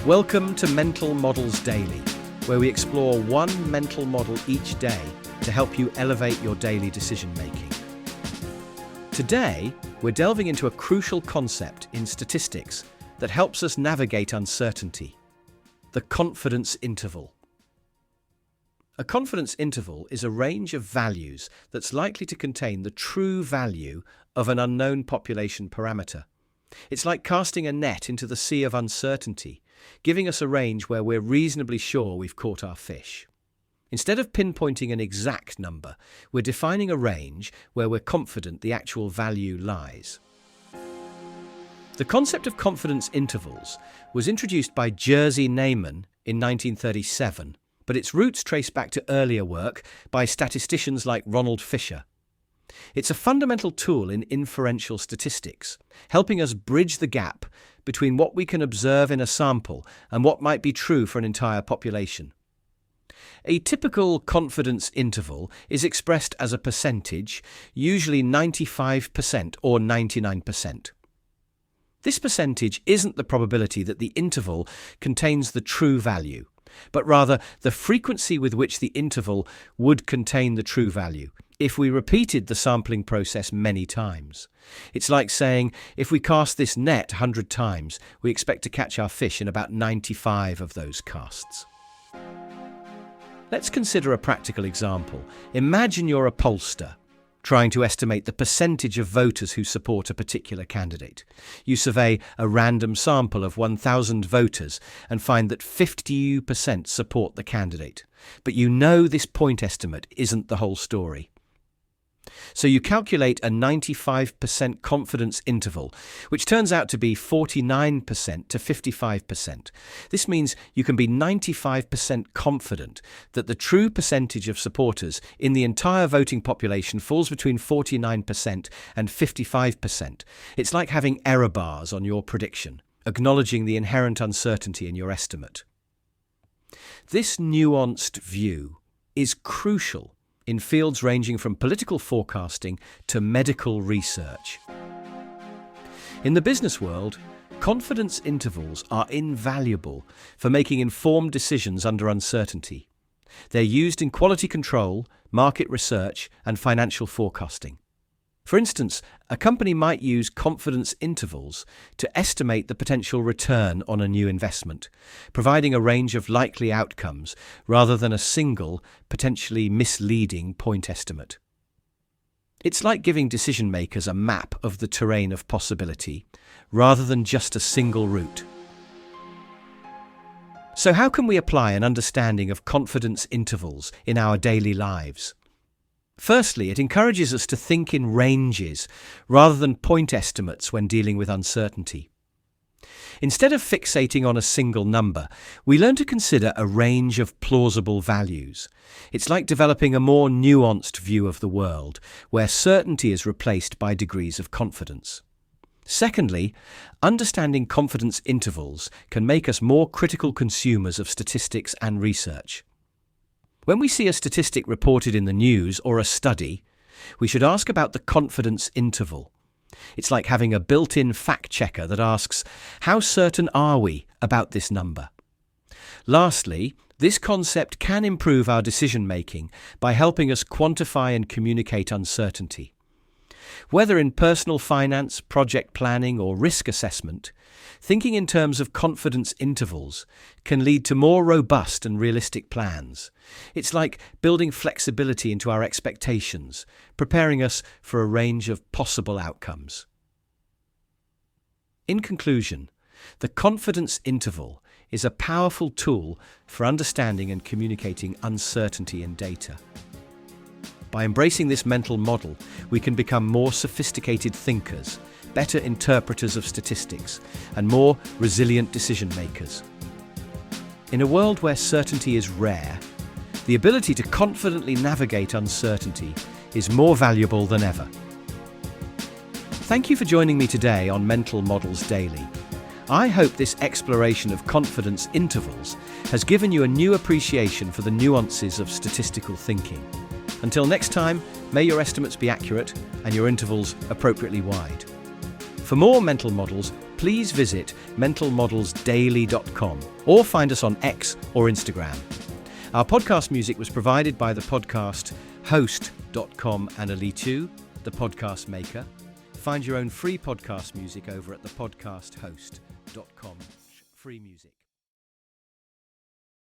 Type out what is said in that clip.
Welcome to Mental Models Daily, where we explore one mental model each day to help you elevate your daily decision-making. Today, we're delving into a crucial concept in statistics that helps us navigate uncertainty: the confidence interval. A confidence interval is a range of values that's likely to contain the true value of an unknown population parameter. It's like casting a net into the sea of uncertainty, giving us a range where we're reasonably sure we've caught our fish. Instead of pinpointing an exact number, we're defining a range where we're confident the actual value lies. The concept of confidence intervals was introduced by Jerzy Neyman in 1937, but its roots trace back to earlier work by statisticians like Ronald Fisher. It's a fundamental tool in inferential statistics, helping us bridge the gap between what we can observe in a sample and what might be true for an entire population. A typical confidence interval is expressed as a percentage, usually 95% or 99%. This percentage isn't the probability that the interval contains the true value, but rather the frequency with which the interval would contain the true value if we repeated the sampling process many times. It's like saying, if we cast this net 100 times, we expect to catch our fish in about 95 of those casts. Let's consider a practical example. Imagine you're a pollster trying to estimate the percentage of voters who support a particular candidate. You survey a random sample of 1,000 voters and find that 50% support the candidate. But you know this point estimate isn't the whole story. So you calculate a 95% confidence interval, which turns out to be 49% to 55%. This means you can be 95% confident that the true percentage of supporters in the entire voting population falls between 49% and 55%. It's like having error bars on your prediction, acknowledging the inherent uncertainty in your estimate. This nuanced view is crucial in fields ranging from political forecasting to medical research. In the business world, confidence intervals are invaluable for making informed decisions under uncertainty. They're used in quality control, market research, and financial forecasting. For instance, a company might use confidence intervals to estimate the potential return on a new investment, providing a range of likely outcomes rather than a single, potentially misleading point estimate. It's like giving decision makers a map of the terrain of possibility, rather than just a single route. So how can we apply an understanding of confidence intervals in our daily lives? Firstly, it encourages us to think in ranges rather than point estimates when dealing with uncertainty. Instead of fixating on a single number, we learn to consider a range of plausible values. It's like developing a more nuanced view of the world, where certainty is replaced by degrees of confidence. Secondly, understanding confidence intervals can make us more critical consumers of statistics and research. When we see a statistic reported in the news or a study, we should ask about the confidence interval. It's like having a built-in fact-checker that asks, how certain are we about this number? Lastly, this concept can improve our decision-making by helping us quantify and communicate uncertainty. Whether in personal finance, project planning, or risk assessment, thinking in terms of confidence intervals can lead to more robust and realistic plans. It's like building flexibility into our expectations, preparing us for a range of possible outcomes. In conclusion, the confidence interval is a powerful tool for understanding and communicating uncertainty in data. By embracing this mental model, we can become more sophisticated thinkers, better interpreters of statistics, and more resilient decision makers. In a world where certainty is rare, the ability to confidently navigate uncertainty is more valuable than ever. Thank you for joining me today on Mental Models Daily. I hope this exploration of confidence intervals has given you a new appreciation for the nuances of statistical thinking. Until next time, may your estimates be accurate and your intervals appropriately wide. For more mental models, please visit mentalmodelsdaily.com or find us on X or Instagram. Our podcast music was provided by the Podcast Host.com and Alitu, the podcast maker. Find your own free podcast music over at thepodcasthost.com. Free music.